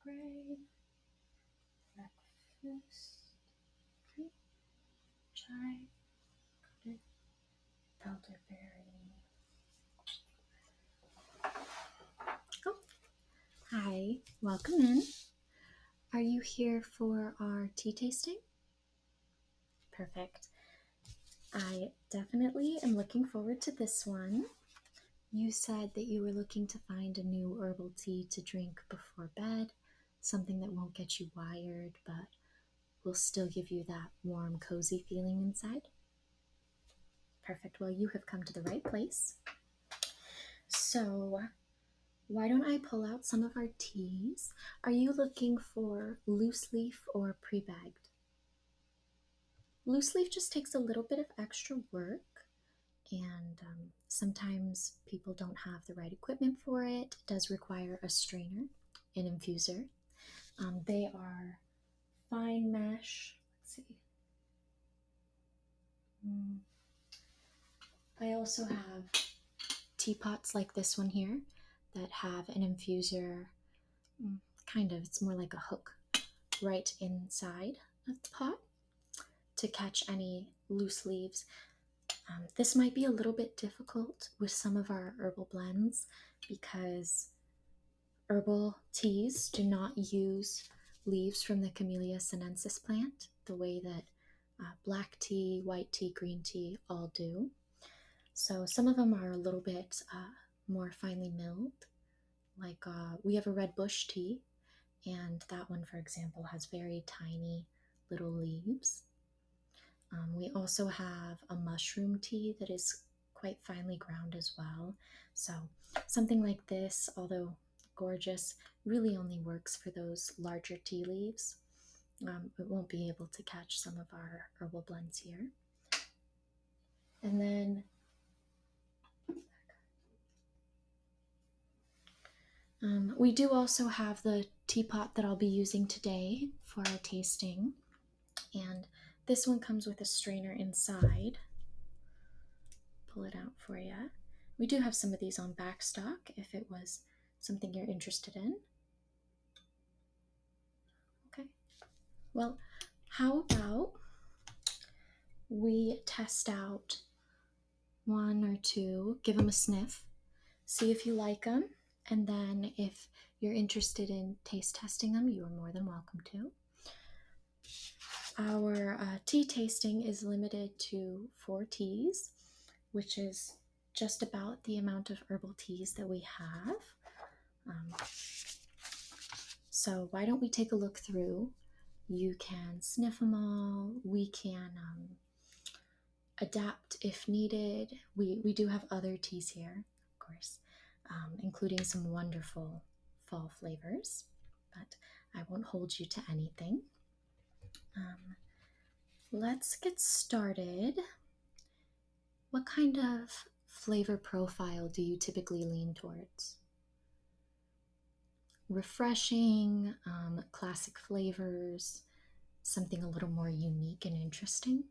Gray, breakfast, cream, chai, coated elderberry. Oh, hi, welcome in. Are you here for our tea tasting? Perfect. I definitely am looking forward to this one. You said that you were looking to find a new herbal tea to drink before bed, something that won't get you wired, but will still give you that warm, cozy feeling inside. Perfect. Well, you have come to the right place. So, why don't I pull out some of our teas? Are you looking for loose leaf or pre-bagged? Loose leaf just takes a little bit of extra work, and sometimes people don't have the right equipment for it. It does require a strainer, an infuser. They are fine mash. Let's see. I also have teapots like this one here that have an infuser. Kind of, it's more like a hook right inside of the pot to catch any loose leaves. This might be a little bit difficult with some of our herbal blends because herbal teas do not use leaves from the Camellia sinensis plant the way that black tea, white tea, green tea all do. So some of them are a little bit more finely milled. Like we have a red bush tea, and that one, for example, has very tiny little leaves. We also have a mushroom tea that is quite finely ground as well. So something like this, although gorgeous, really only works for those larger tea leaves. It won't be able to catch some of our herbal blends here. And then we do also have the teapot that I'll be using today for our tasting. And this one comes with a strainer inside. Pull it out for you. We do have some of these on back stock if it was something you're interested in. Okay. Well, how about we test out one or two, give them a sniff, see if you like them, and then if you're interested in taste testing them, you are more than welcome to. Our tea tasting is limited to 4 teas, which is just about the amount of herbal teas that we have. So why don't we take a look through? You can sniff them all. We can adapt if needed. We do have other teas here, of course, including some wonderful fall flavors, but I won't hold you to anything. Let's get started. What kind of flavor profile do you typically lean towards? Refreshing, classic flavors, something a little more unique and interesting?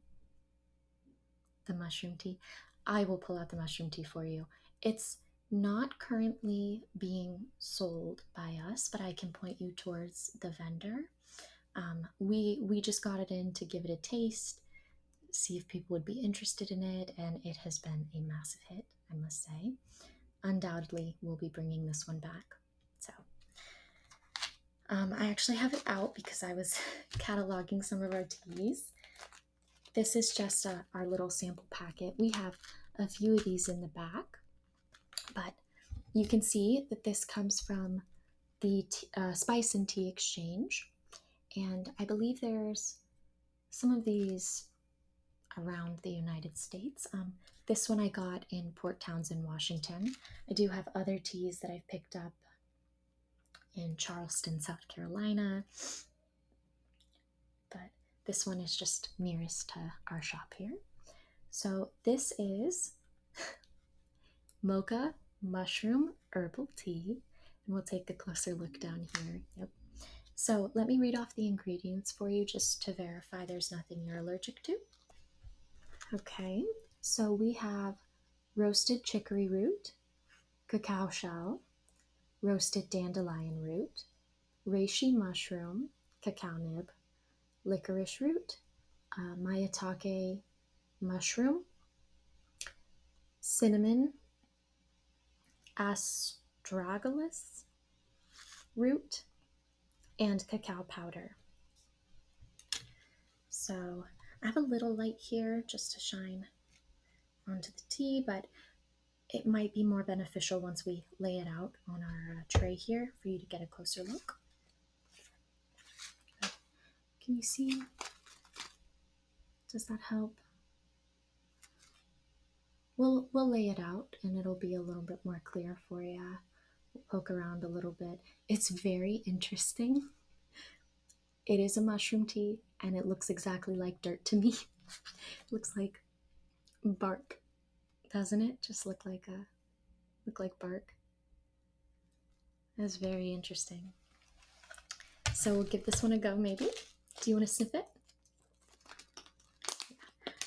The mushroom tea. I will pull out the mushroom tea for you. It's not currently being sold by us, but I can point you towards the vendor. We just got it in to give it a taste, see if people would be interested in it, and it has been a massive hit, I must say. Undoubtedly, we'll be bringing this one back. So, I actually have it out because I was cataloging some of our teas. This is just our little sample packet. We have a few of these in the back, but you can see that this comes from the Spice and Tea Exchange, and I believe there's some of these around the United States. This one I got in Port Townsend, Washington. I do have other teas that I've picked up in Charleston, South Carolina, but this one is just nearest to our shop here. So this is mocha mushroom herbal tea, and we'll take a closer look down here. Yep. So let me read off the ingredients for you just to verify there's nothing you're allergic to. Okay, so we have roasted chicory root, cacao shell, roasted dandelion root, reishi mushroom, cacao nib, licorice root, maitake mushroom, cinnamon, astragalus root, and cacao powder. So I have a little light here just to shine onto the tea, but it might be more beneficial once we lay it out on our tray here for you to get a closer look. Can you see? Does that help? We'll lay it out and it'll be a little bit more clear for you. We'll poke around a little bit. It's very interesting. It is a mushroom tea and it looks exactly like dirt to me. It looks like bark, doesn't it? Just look like bark. That's very interesting. So we'll give this one a go maybe. Do you want to sniff it?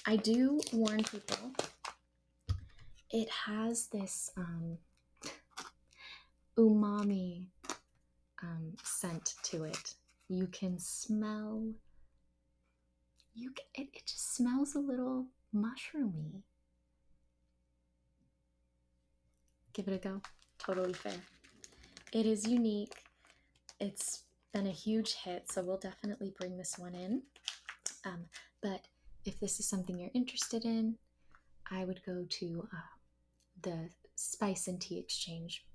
I do warn people, it has this umami scent to it. You can smell, it just smells a little mushroomy. Give it a go. Totally fair. It is unique. It's been a huge hit, so we'll definitely bring this one in. But if this is something you're interested in, I would go to the Spice and Tea Exchange.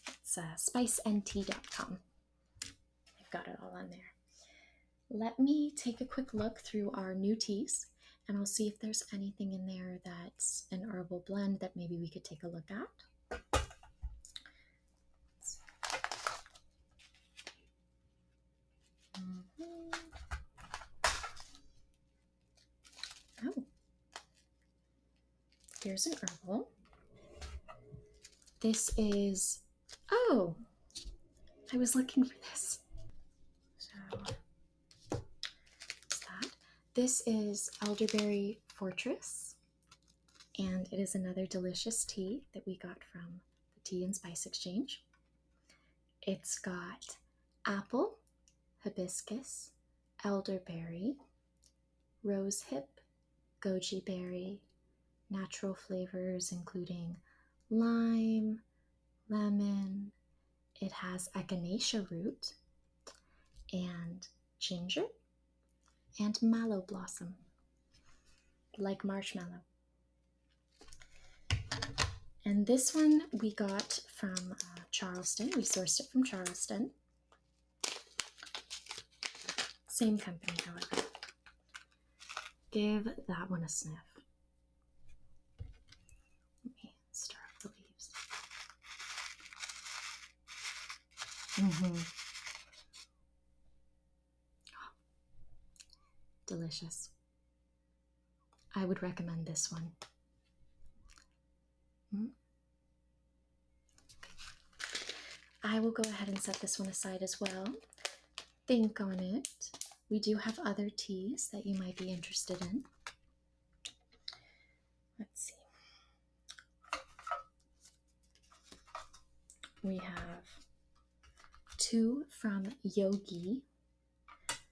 It's spiceandtea.com. I've got it all on there. Let me take a quick look through our new teas, and I'll see if there's anything in there that's an herbal blend that maybe we could take a look at. Oh, here's an herbal. This is, oh, I was looking for this. So, what's that? This is Elderberry Fortress, and it is another delicious tea that we got from the Tea and Spice Exchange. It's got apple, hibiscus, elderberry, rosehip, goji berry, natural flavors including lime, lemon. It has echinacea root and ginger and mallow blossom, like marshmallow. And this one we got from Charleston. We sourced it from Charleston. Same company, however. Give that one a sniff. Let me stir up the leaves. Delicious. I would recommend this one. I will go ahead and set this one aside as well. Think on it. We do have other teas that you might be interested in. Let's see. We have two from Yogi.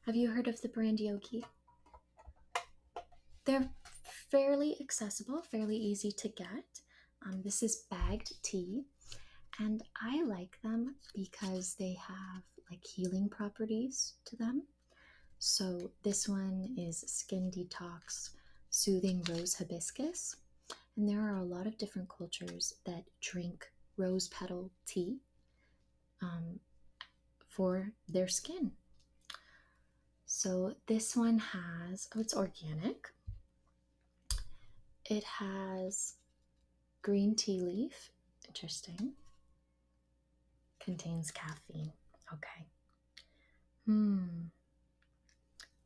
Have you heard of the brand Yogi? They're fairly accessible, fairly easy to get. This is bagged tea, and I like them because they have like healing properties to them. So this one is Skin Detox Soothing Rose Hibiscus, and there are a lot of different cultures that drink rose petal tea for their skin. So this one has, oh, it's organic. It has green tea leaf, interesting. Contains caffeine, okay. Would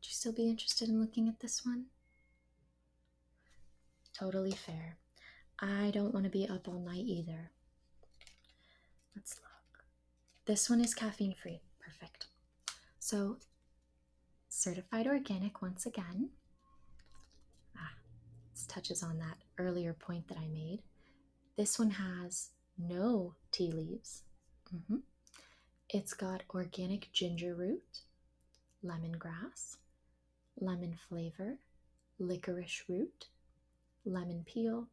you still be interested in looking at this one? Totally fair. I don't want to be up all night either. Let's look. This one is caffeine free, perfect. So, certified organic once again. This touches on that earlier point that I made. This one has no tea leaves. It's got organic ginger root, lemongrass, lemon flavor, licorice root, lemon peel,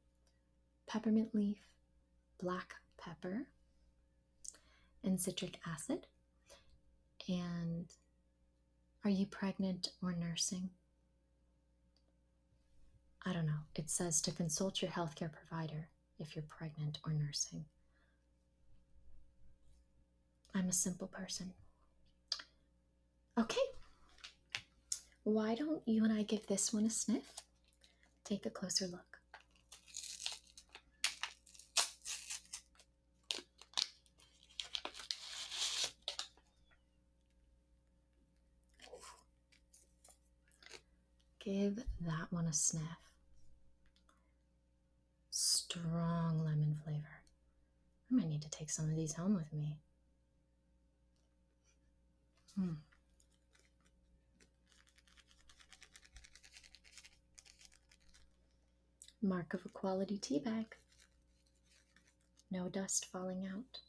peppermint leaf, black pepper, and citric acid. And are you pregnant or nursing? I don't know. It says to consult your healthcare provider if you're pregnant or nursing. I'm a simple person. Okay. Why don't you and I give this one a sniff? Take a closer look. Give that one a sniff. Strong lemon flavor. I might need to take some of these home with me. Mark of a quality tea bag. No dust falling out.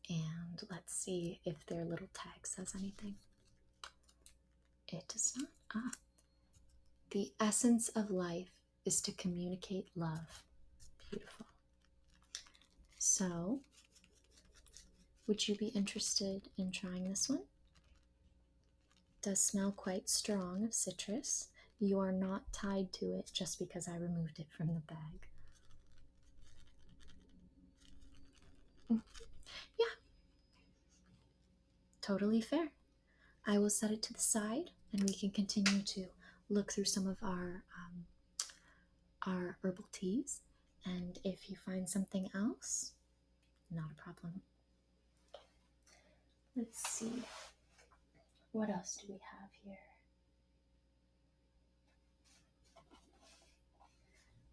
And let's see if their little tag says anything. It does not. The essence of life is to communicate love. Beautiful. So, would you be interested in trying this one? It does smell quite strong of citrus. You are not tied to it just because I removed it from the bag. Yeah, totally fair. I will set it to the side and we can continue to look through some of our herbal teas. And if you find something else, not a problem. Let's see. What else do we have here?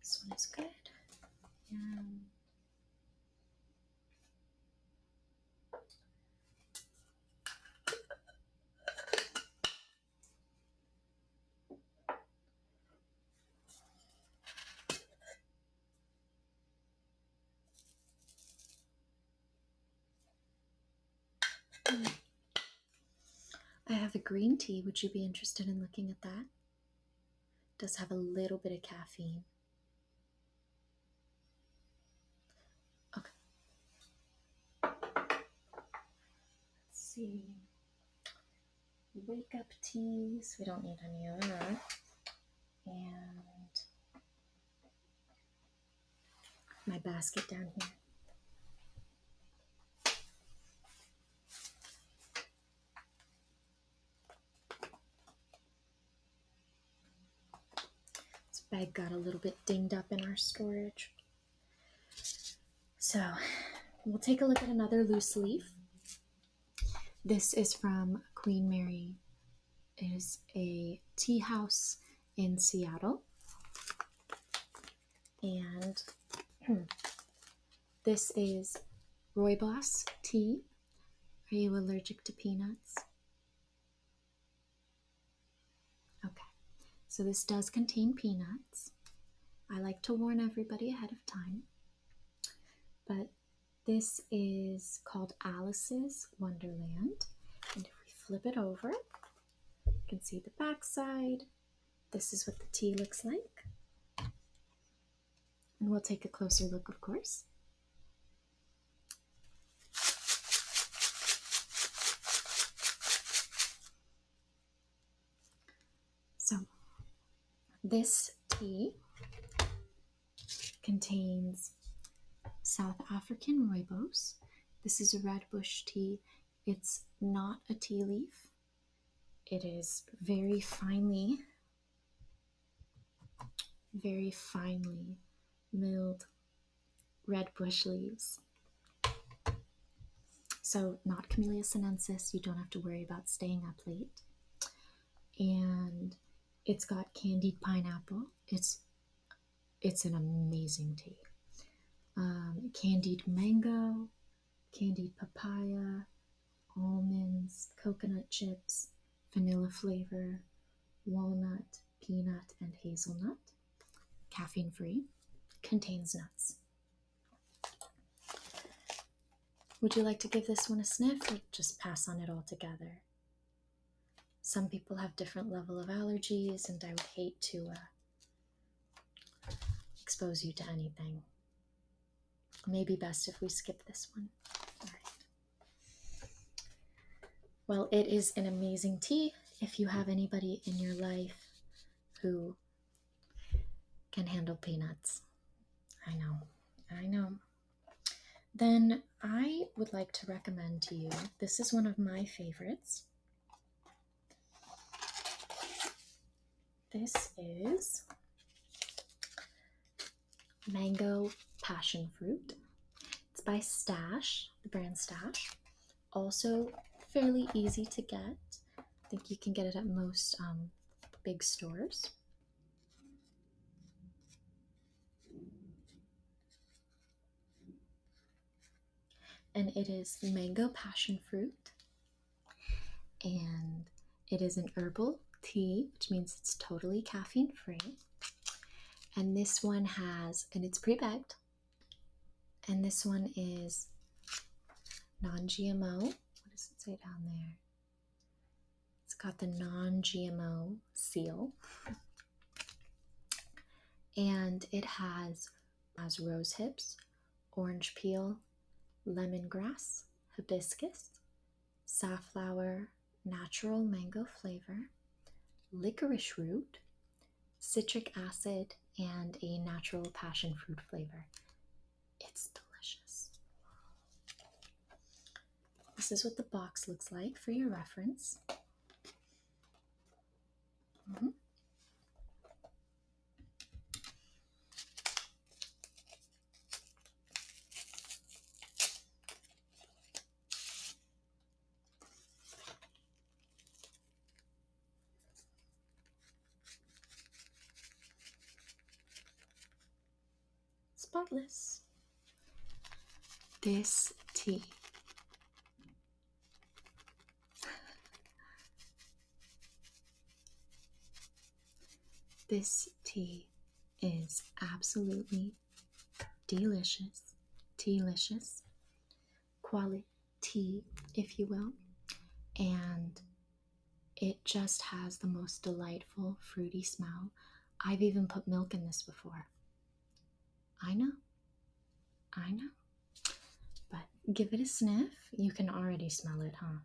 This one is good. And I have a green tea. Would you be interested in looking at that? It does have a little bit of caffeine. Okay. Let's see. Wake up teas. We don't need any of that. And my basket down here. This bag got a little bit dinged up in our storage. So we'll take a look at another loose leaf. This is from Queen Mary. It is a tea house in Seattle. And this is rooibos tea. Are you allergic to peanuts? Okay, so this does contain peanuts. I like to warn everybody ahead of time. But this is called Alice's Wonderland. And if we flip it over, you can see the back side. This is what the tea looks like. And we'll take a closer look, of course. So, this tea contains South African rooibos. This is a red bush tea. It's not a tea leaf. It is very finely milled red bush leaves. So not Camellia sinensis. You don't have to worry about staying up late. And it's got candied pineapple. It's an amazing tea. Candied mango, candied papaya, almonds, coconut chips, vanilla flavor, walnut, peanut, and hazelnut. Caffeine free. Contains nuts. Would you like to give this one a sniff or just pass on it altogether? Some people have different level of allergies, and I would hate to expose you to anything. Maybe best if we skip this one. All right. Well, it is an amazing tea if you have anybody in your life who can handle peanuts. I know. Then I would like to recommend to you, this is one of my favorites. This is Mango Passion Fruit. It's by Stash, the brand Stash. Also fairly easy to get. I think you can get it at most big stores. And it is mango passion fruit, and it is an herbal tea, which means it's totally caffeine free. And this one has, and it's pre-bagged, and this one is non-GMO. What does it say down there? It's got the non-GMO seal, and it has rose hips, orange peel, lemongrass, hibiscus, safflower, natural mango flavor, licorice root, citric acid, and a natural passion fruit flavor. It's delicious. This is what the box looks like for your reference. Spotless. This tea is absolutely delicious, delicious, quality, if you will, and it just has the most delightful fruity smell. I've even put milk in this before. I know, but give it a sniff. You can already smell it, huh?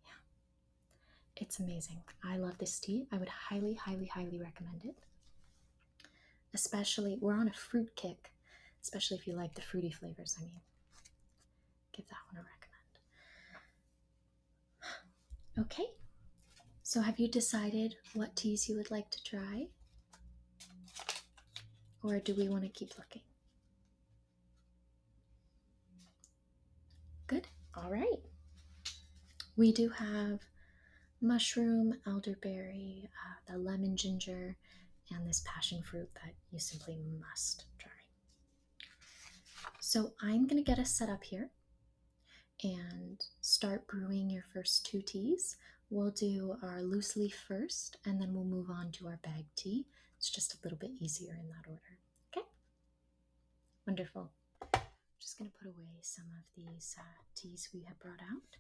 Yeah, it's amazing. I love this tea. I would highly, highly, highly recommend it. Especially, we're on a fruit kick, especially if you like the fruity flavors. I mean, give that one a recommend. Okay, so have you decided what teas you would like to try? Or do we want to keep looking? Good, all right. We do have mushroom, elderberry, the lemon ginger, and this passion fruit that you simply must try. So I'm going to get us set up here and start brewing your first two teas. We'll do our loose leaf first, and then we'll move on to our bag tea. It's just a little bit easier in that order. Okay? Wonderful. I'm just going to put away some of these teas we have brought out.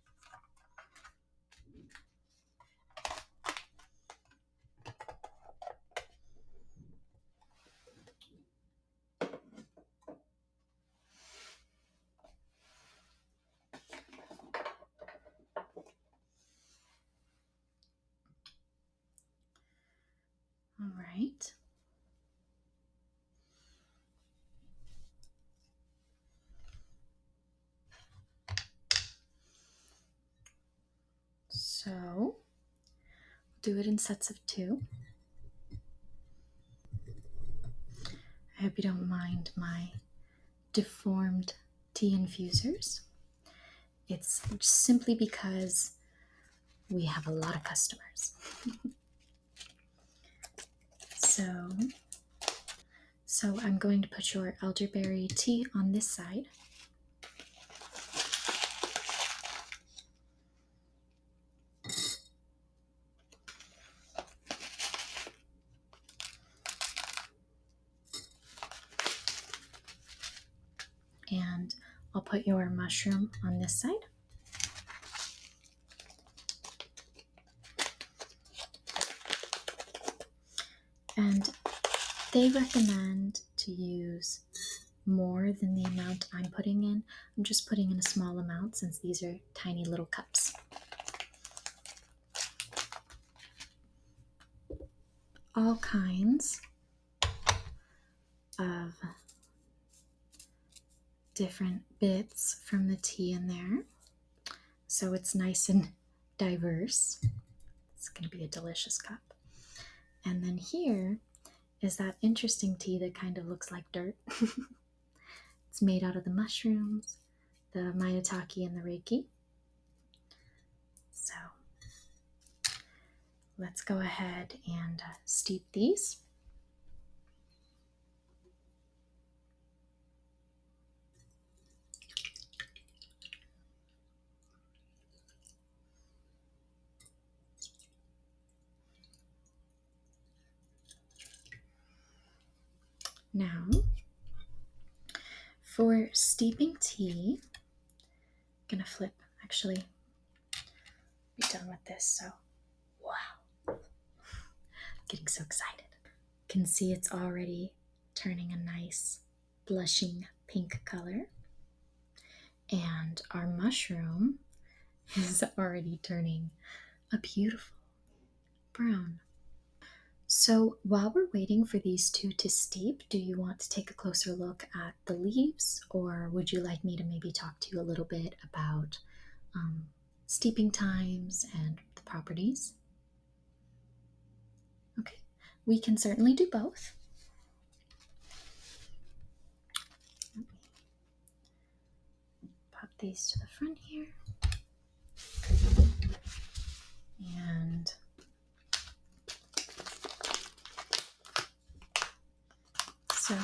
All right. So, do it in sets of 2. I hope you don't mind my deformed tea infusers. It's simply because we have a lot of customers. So I'm going to put your elderberry tea on this side. And I'll put your mushroom on this side. And they recommend to use more than the amount I'm putting in. I'm just putting in a small amount since these are tiny little cups. All kinds of different bits from the tea in there, so it's nice and diverse. It's going to be a delicious cup. And then here is that interesting tea that kind of looks like dirt. It's made out of the mushrooms, the maitake, and the reiki. So let's go ahead and steep these. Now, for steeping tea, I'm gonna flip, actually, be done with this, so wow, getting so excited. You can see it's already turning a nice blushing pink color, and our mushroom is already turning a beautiful brown. So while we're waiting for these two to steep, do you want to take a closer look at the leaves, or would you like me to maybe talk to you a little bit about steeping times and the properties? Okay, we can certainly do both. Pop these to the front here. And so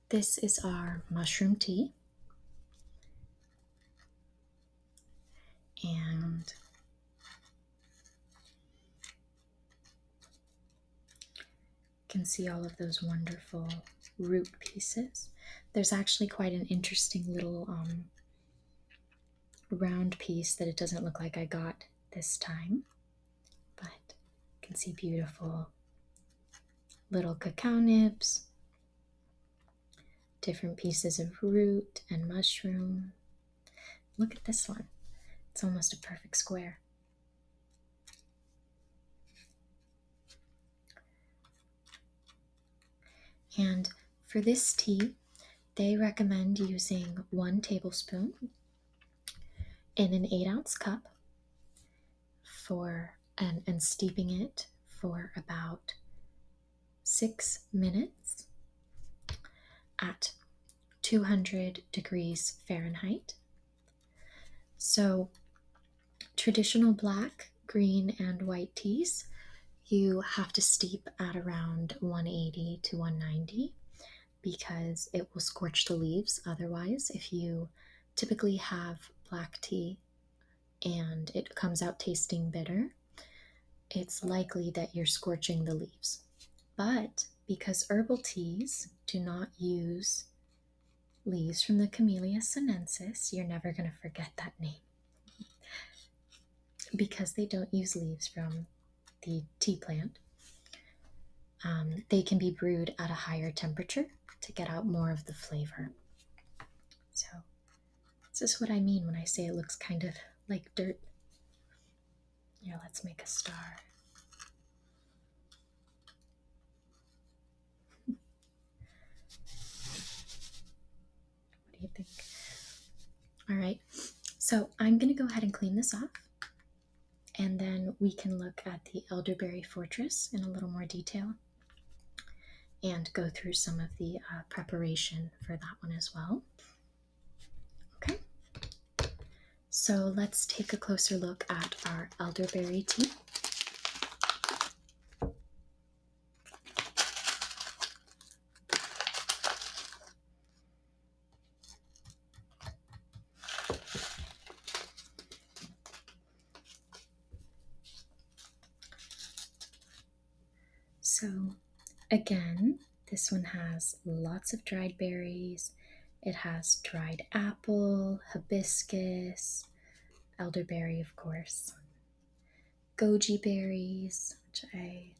this is our mushroom tea. And you can see all of those wonderful root pieces. There's actually quite an interesting little round piece that it doesn't look like I got this time, but you can see beautiful little cacao nibs, different pieces of root and mushroom. Look at this one. It's almost a perfect square. And for this tea, they recommend using 1 tablespoon in an 8-ounce cup and steeping it for about 6 minutes at 200 degrees Fahrenheit. So traditional black, green, and white teas, you have to steep at around 180 to 190 because it will scorch the leaves. Otherwise, if you typically have black tea and it comes out tasting bitter, it's likely that you're scorching the leaves. But because herbal teas do not use leaves from the Camellia sinensis, you're never going to forget that name. Because they don't use leaves from the tea plant, they can be brewed at a higher temperature to get out more of the flavor. So this is what I mean when I say it looks kind of like dirt. Here, let's make a star. What do you think? All right, so I'm going to go ahead and clean this off, and then we can look at the elderberry fortress in a little more detail and go through some of the preparation for that one as well. Okay, so let's take a closer look at our elderberry tea. So again, this one has lots of dried berries. It has dried apple, hibiscus, elderberry, of course, goji berries, which I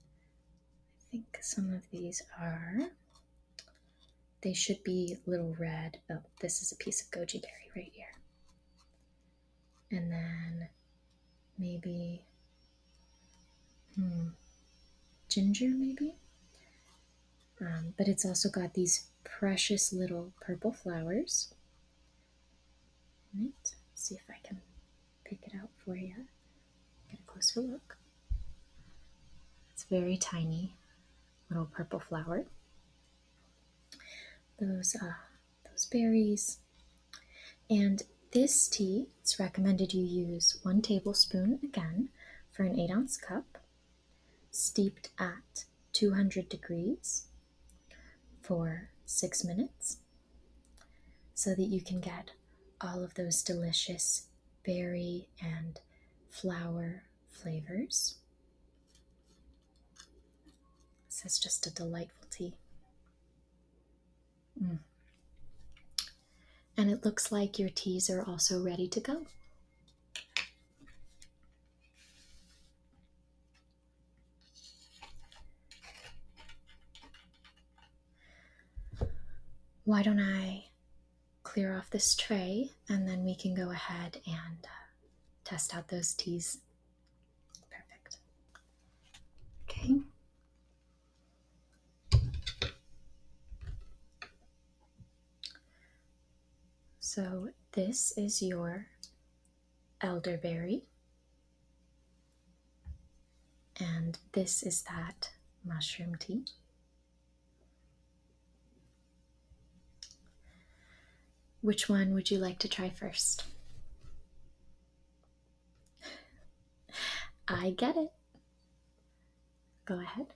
think some of these are. They should be little red. Oh, this is a piece of goji berry right here. And then maybe ginger, maybe? But it's also got these precious little purple flowers. Right? See if I can pick it out for you. Get a closer look. It's very tiny little purple flower. Those berries. And this tea, it's recommended you use 1 tablespoon again for an 8-ounce cup, steeped at 200 degrees for 6 minutes, so that you can get all of those delicious berry and flower flavors. This is just a delightful tea. And it looks like your teas are also ready to go. Why don't I clear off this tray and then we can go ahead and test out those teas. Perfect. Okay. So this is your elderberry, and this is that mushroom tea. Which one would you like to try first? I get it. Go ahead.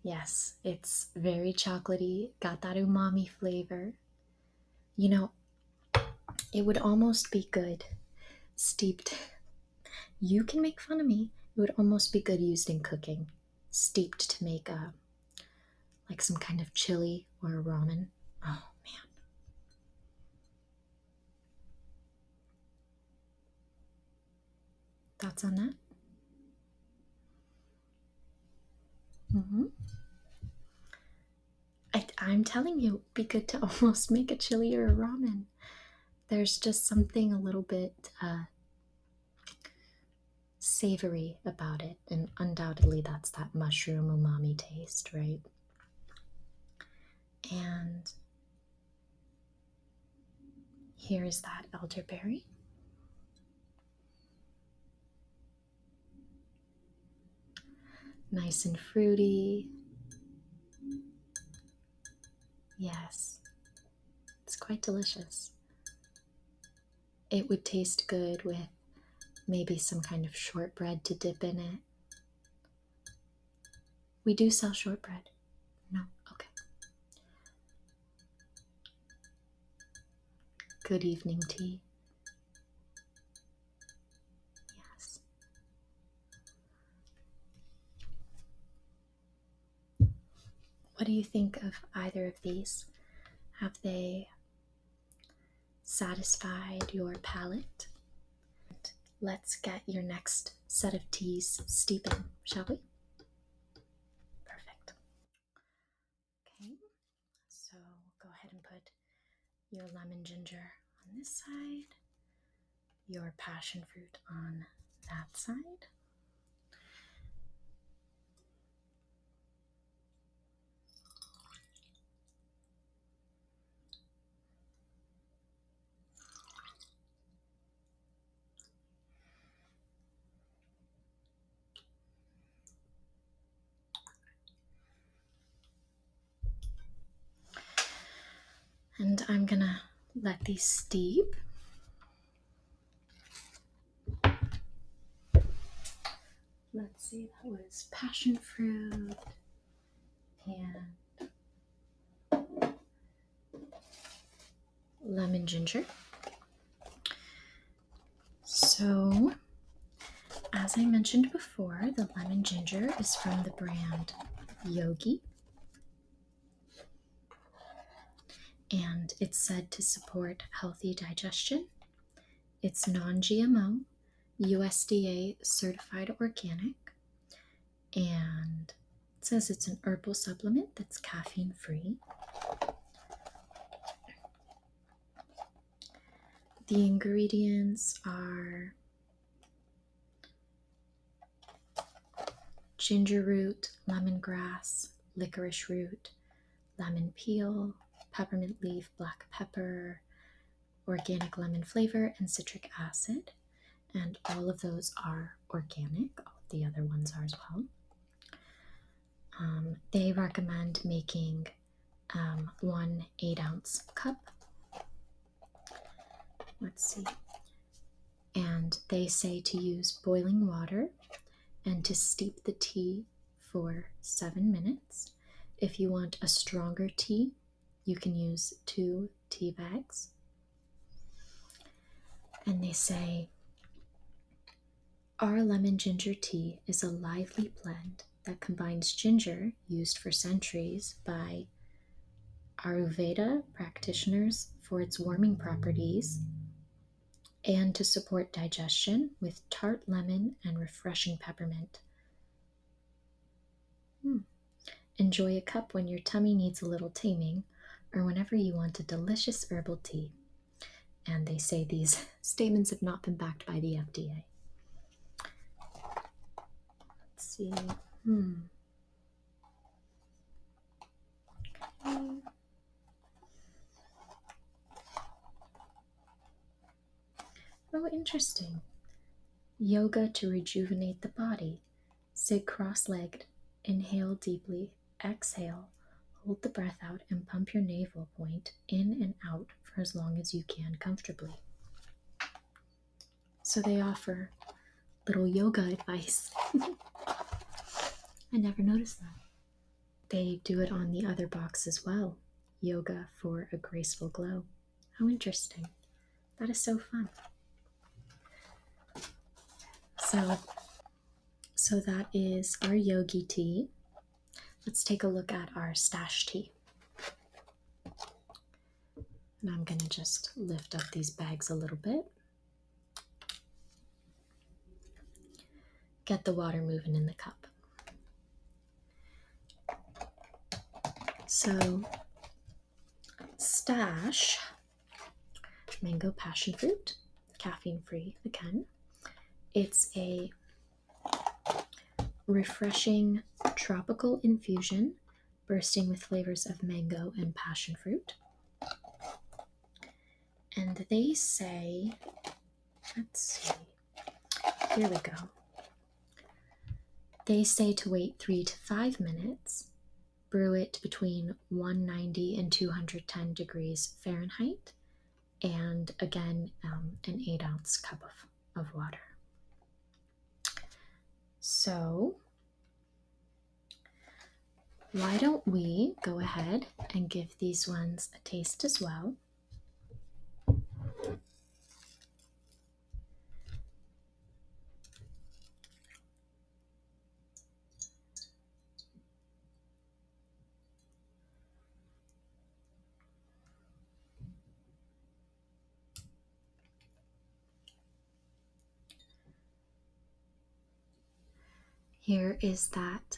Yes, it's very chocolatey, got that umami flavor. You know, it would almost be good steeped. You can make fun of me. It would almost be good used in cooking, steeped to make like some kind of chili or a ramen. Oh man. Thoughts on that? I'm telling you, it'd be good to almost make a chili or a ramen. There's just something a little bit savory about it, and undoubtedly that's that mushroom umami taste, right? And here is that elderberry. Nice and fruity. Yes, it's quite delicious. It would taste good with maybe some kind of shortbread to dip in it. We do sell shortbread. No? Okay. Good evening tea. Yes. What do you think of either of these? Have they satisfied your palate? Let's get your next set of teas steeping, shall we? Perfect. Okay, so go ahead and put your lemon ginger on this side, your passion fruit on that side. And I'm gonna let these steep. Let's see, that was passion fruit and lemon ginger. So, as I mentioned before, the lemon ginger is from the brand Yogi, and it's said to support healthy digestion. It's non-GMO, USDA certified organic, and it says it's an herbal supplement that's caffeine free. The ingredients are ginger root, lemongrass, licorice root, lemon peel, peppermint leaf, black pepper, organic lemon flavor, and citric acid. And all of those are organic. All of the other ones are as well. They recommend making 1 8-ounce cup. Let's see. And they say to use boiling water and to steep the tea for 7 minutes. If you want a stronger tea, you can use 2 tea bags. And they say, our lemon ginger tea is a lively blend that combines ginger, used for centuries by Ayurveda practitioners for its warming properties, and to support digestion with tart lemon and refreshing peppermint. Enjoy a cup when your tummy needs a little taming or whenever you want a delicious herbal tea. And they say these statements have not been backed by the FDA. Let's see. Okay. Oh, interesting. Yoga to rejuvenate the body. Sit cross-legged. Inhale deeply. Exhale. Hold the breath out and pump your navel point in and out for as long as you can comfortably. So they offer little yoga advice. I never noticed that. They do it on the other box as well. Yoga for a graceful glow. How interesting. That is so fun. So that is our yogi tea. Let's take a look at our stash tea. And I'm going to just lift up these bags a little bit. Get the water moving in the cup. So, stash, mango passion fruit, caffeine free again. It's a refreshing tropical infusion bursting with flavors of mango and passion fruit. And they say, let's see, here we go. They say to wait 3 to 5 minutes, brew it between 190 and 210 degrees Fahrenheit, and again, an 8-ounce cup of water. So, why don't we go ahead and give these ones a taste as well? Here is that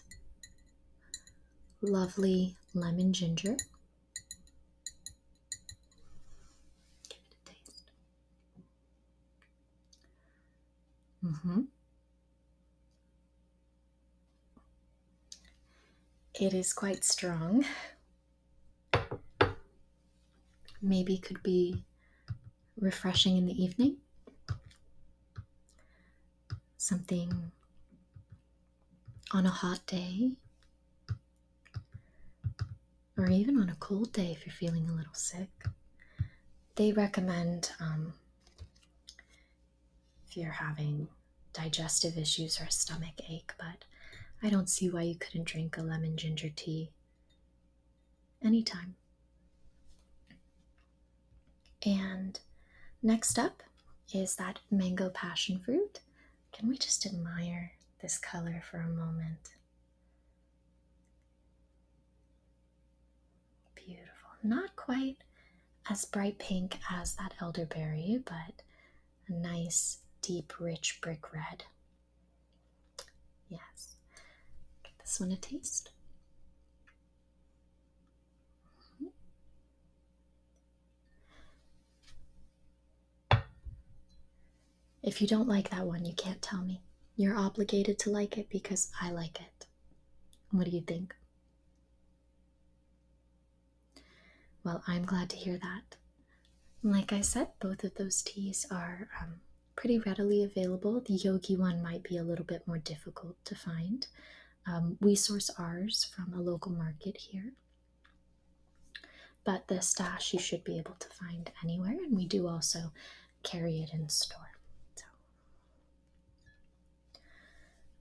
lovely lemon ginger. Give it a taste. It is quite strong. Maybe could be refreshing in the evening. Something on a hot day, or even on a cold day if you're feeling a little sick. They recommend if you're having digestive issues or a stomach ache, but I don't see why you couldn't drink a lemon ginger tea anytime. And next up is that mango passion fruit. Can we just admire this color for a moment? Beautiful. Not quite as bright pink as that elderberry, but a nice, deep, rich brick red. Yes. Give this one a taste. If you don't like that one, you can't tell me. You're obligated to like it because I like it. What do you think? Well, I'm glad to hear that. Like I said, both of those teas are pretty readily available. The yogi one might be a little bit more difficult to find. We source ours from a local market here, but the stash you should be able to find anywhere, and we do also carry it in store. So,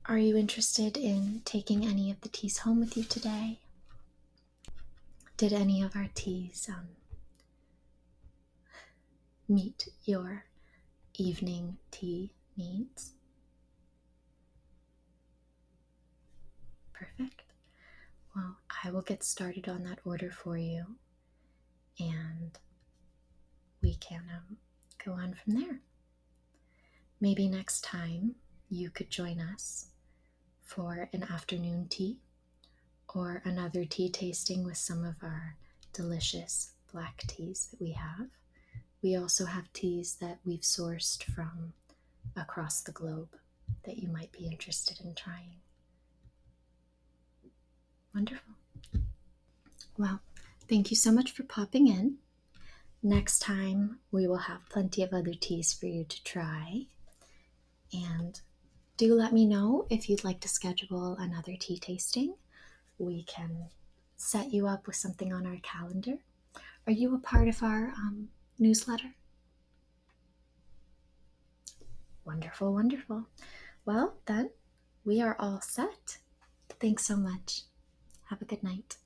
are you interested in taking any of the teas home with you today? Did any of our teas meet your evening tea needs? Perfect. Well, I will get started on that order for you, and we can go on from there. Maybe next time you could join us for an afternoon tea or another tea tasting with some of our delicious black teas that we have. We also have teas that we've sourced from across the globe that you might be interested in trying. Wonderful. Well, thank you so much for popping in. Next time, we will have plenty of other teas for you to try. And do let me know if you'd like to schedule another tea tasting. We can set you up with something on our calendar. Are you a part of our newsletter? Wonderful, wonderful. Well, then, we are all set. Thanks so much. Have a good night.